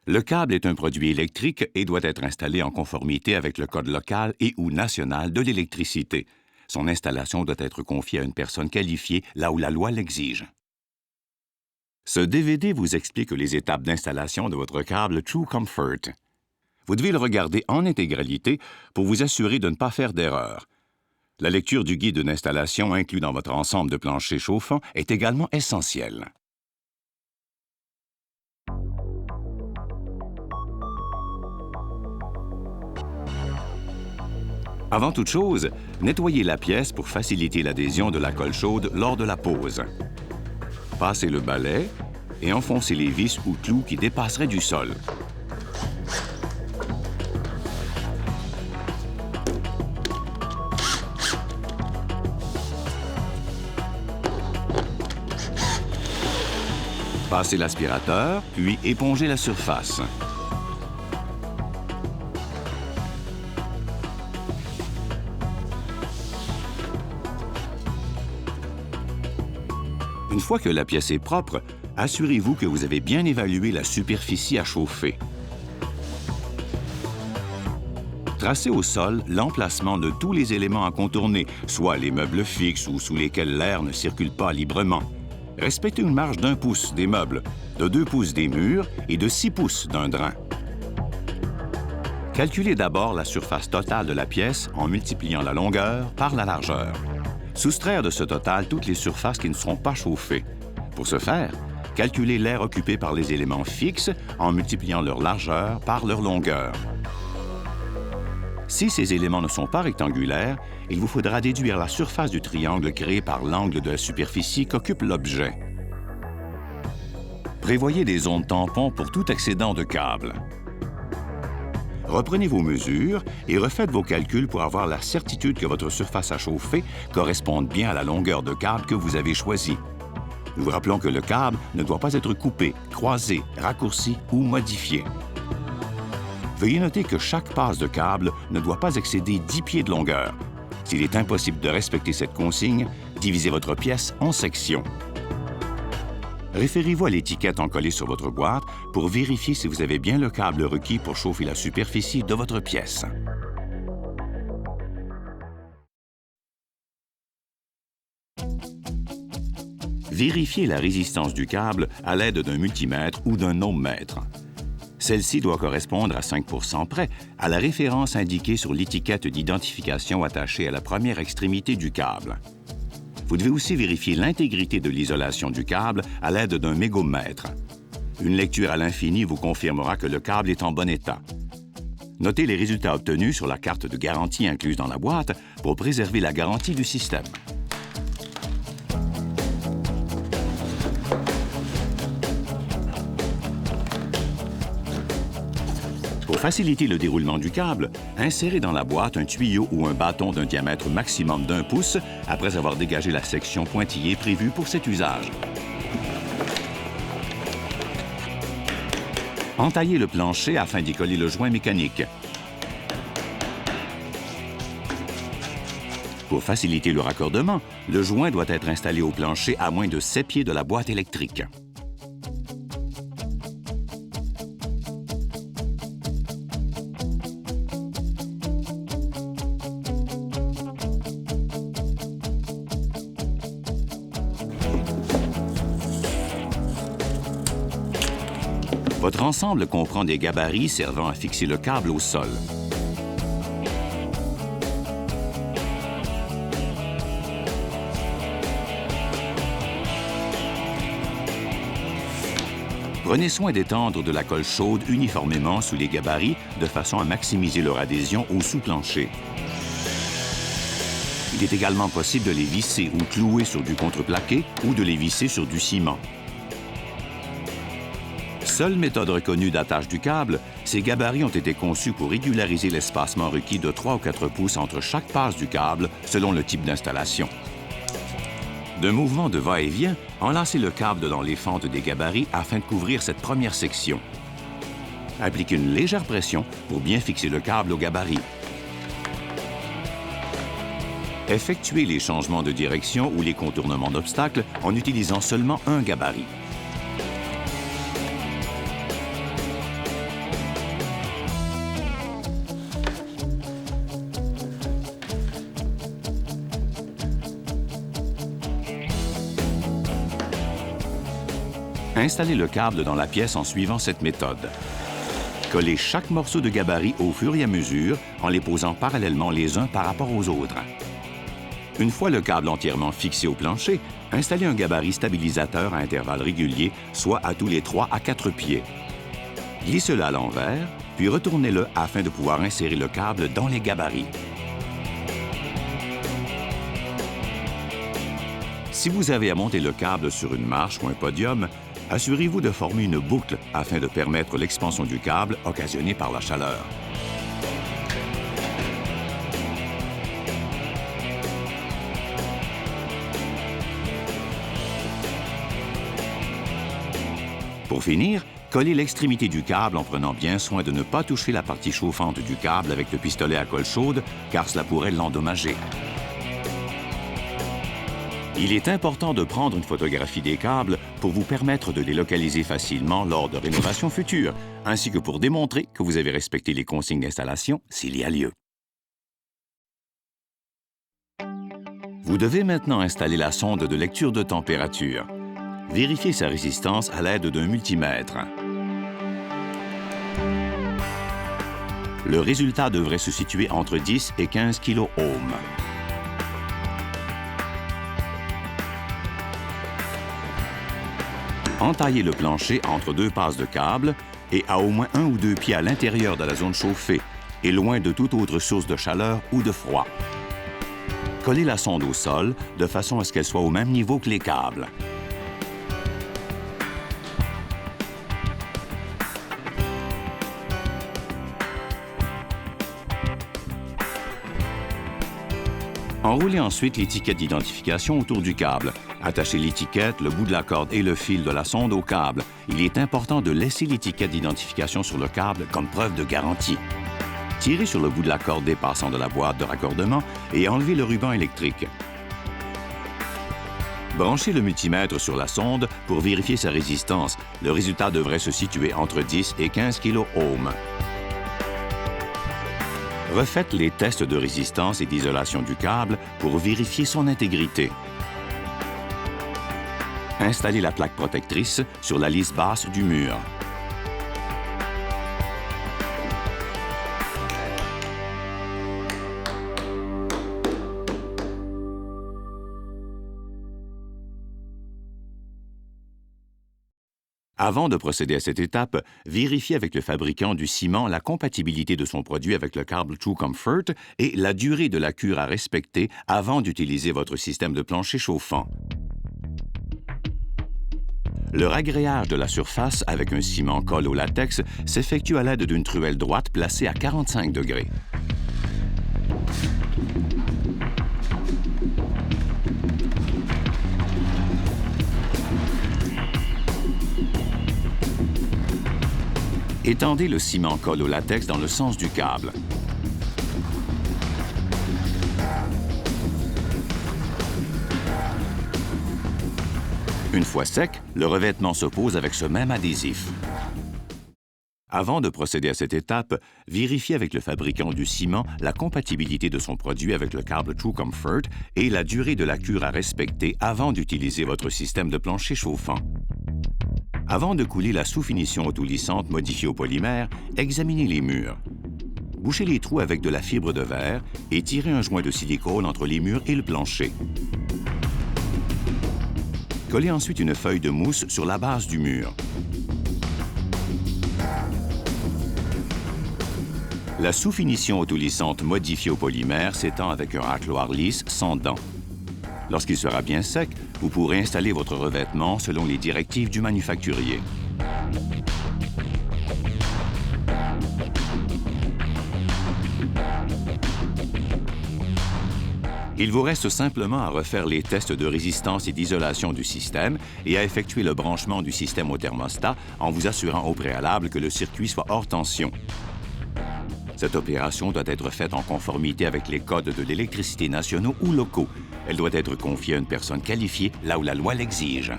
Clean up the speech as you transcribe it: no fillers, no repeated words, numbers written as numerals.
Le câble est un produit électrique et doit être installé en conformité avec le code local et ou national de l'électricité. Son installation doit être confiée à une personne qualifiée là où la loi l'exige. Ce DVD vous explique les étapes d'installation de votre câble True Comfort. Vous devez le regarder en intégralité pour vous assurer de ne pas faire d'erreur. La lecture du guide d'installation inclus dans votre ensemble de planchers chauffants est également essentielle. Avant toute chose, nettoyez la pièce pour faciliter l'adhésion de la colle chaude lors de la pose. Passez le balai et enfoncez les vis ou clous qui dépasseraient du sol. Passez l'aspirateur, puis épongez la surface. Une fois que la pièce est propre, assurez-vous que vous avez bien évalué la superficie à chauffer. Tracez au sol l'emplacement de tous les éléments à contourner, soit les meubles fixes ou sous lesquels l'air ne circule pas librement. Respectez une marge d'1 pouce des meubles, de 2 pouces des murs et de 6 pouces d'un drain. Calculez d'abord la surface totale de la pièce en multipliant la longueur par la largeur. Soustraire de ce total toutes les surfaces qui ne seront pas chauffées. Pour ce faire, calculez l'air occupé par les éléments fixes en multipliant leur largeur par leur longueur. Si ces éléments ne sont pas rectangulaires, il vous faudra déduire la surface du triangle créé par l'angle de la superficie qu'occupe l'objet. Prévoyez des zones tampons pour tout excédent de câble. Reprenez vos mesures et refaites vos calculs pour avoir la certitude que votre surface à chauffer corresponde bien à la longueur de câble que vous avez choisie. Nous vous rappelons que le câble ne doit pas être coupé, croisé, raccourci ou modifié. Veuillez noter que chaque passe de câble ne doit pas excéder 10 pieds de longueur. S'il est impossible de respecter cette consigne, divisez votre pièce en sections. Référez-vous à l'étiquette encollée sur votre boîte pour vérifier si vous avez bien le câble requis pour chauffer la superficie de votre pièce. Vérifiez la résistance du câble à l'aide d'un multimètre ou d'un ohmmètre. Celle-ci doit correspondre à 5 % près à la référence indiquée sur l'étiquette d'identification attachée à la première extrémité du câble. Vous devez aussi vérifier l'intégrité de l'isolation du câble à l'aide d'un mégomètre. Une lecture à l'infini vous confirmera que le câble est en bon état. Notez les résultats obtenus sur la carte de garantie incluse dans la boîte pour préserver la garantie du système. Pour faciliter le déroulement du câble, insérez dans la boîte un tuyau ou un bâton d'un diamètre maximum d'1 pouce après avoir dégagé la section pointillée prévue pour cet usage. Entaillez le plancher afin d'y coller le joint mécanique. Pour faciliter le raccordement, le joint doit être installé au plancher à moins de 7 pieds de la boîte électrique. Votre ensemble comprend des gabarits servant à fixer le câble au sol. Prenez soin d'étendre de la colle chaude uniformément sous les gabarits de façon à maximiser leur adhésion au sous-plancher. Il est également possible de les visser ou clouer sur du contreplaqué ou de les visser sur du ciment. Seule méthode reconnue d'attache du câble, ces gabarits ont été conçus pour régulariser l'espacement requis de 3 ou 4 pouces entre chaque passe du câble selon le type d'installation. D'un mouvement de va-et-vient, enlacez le câble dans les fentes des gabarits afin de couvrir cette première section. Appliquez une légère pression pour bien fixer le câble au gabarit. Effectuez les changements de direction ou les contournements d'obstacles en utilisant seulement un gabarit. Installez le câble dans la pièce en suivant cette méthode. Collez chaque morceau de gabarit au fur et à mesure en les posant parallèlement les uns par rapport aux autres. Une fois le câble entièrement fixé au plancher, installez un gabarit stabilisateur à intervalles réguliers, soit à tous les 3 à 4 pieds. Glissez-le à l'envers, puis retournez-le afin de pouvoir insérer le câble dans les gabarits. Si vous avez à monter le câble sur une marche ou un podium, assurez-vous de former une boucle afin de permettre l'expansion du câble occasionnée par la chaleur. Pour finir, collez l'extrémité du câble en prenant bien soin de ne pas toucher la partie chauffante du câble avec le pistolet à colle chaude, car cela pourrait l'endommager. Il est important de prendre une photographie des câbles pour vous permettre de les localiser facilement lors de rénovations futures, ainsi que pour démontrer que vous avez respecté les consignes d'installation s'il y a lieu. Vous devez maintenant installer la sonde de lecture de température. Vérifiez sa résistance à l'aide d'un multimètre. Le résultat devrait se situer entre 10 et 15 kOhm. Entaillez le plancher entre 2 passes de câble et à au moins 1 ou 2 pieds à l'intérieur de la zone chauffée et loin de toute autre source de chaleur ou de froid. Collez la sonde au sol de façon à ce qu'elle soit au même niveau que les câbles. Enroulez ensuite l'étiquette d'identification autour du câble. Attachez l'étiquette, le bout de la corde et le fil de la sonde au câble. Il est important de laisser l'étiquette d'identification sur le câble comme preuve de garantie. Tirez sur le bout de la corde dépassant de la boîte de raccordement et enlevez le ruban électrique. Branchez le multimètre sur la sonde pour vérifier sa résistance. Le résultat devrait se situer entre 10 et 15 kOhm. Refaites les tests de résistance et d'isolation du câble pour vérifier son intégrité. Installez la plaque protectrice sur la lisse basse du mur. Avant de procéder à cette étape, vérifiez avec le fabricant du ciment la compatibilité de son produit avec le câble True Comfort et la durée de la cure à respecter avant d'utiliser votre système de plancher chauffant. Le ragréage de la surface avec un ciment colle au latex s'effectue à l'aide d'une truelle droite placée à 45 degrés. Étendez le ciment colle au latex dans le sens du câble. Une fois sec, le revêtement se pose avec ce même adhésif. Avant de procéder à cette étape, vérifiez avec le fabricant du ciment la compatibilité de son produit avec le câble True Comfort et la durée de la cure à respecter avant d'utiliser votre système de plancher chauffant. Avant de couler la sous-finition autolissante modifiée au polymère, examinez les murs. Bouchez les trous avec de la fibre de verre et tirez un joint de silicone entre les murs et le plancher. Collez ensuite une feuille de mousse sur la base du mur. La sous-finition autolissante modifiée au polymère s'étend avec un racloir lisse sans dents. Lorsqu'il sera bien sec, vous pourrez installer votre revêtement selon les directives du manufacturier. Il vous reste simplement à refaire les tests de résistance et d'isolation du système et à effectuer le branchement du système au thermostat en vous assurant au préalable que le circuit soit hors tension. Cette opération doit être faite en conformité avec les codes de l'électricité nationaux ou locaux. Elle doit être confiée à une personne qualifiée là où la loi l'exige.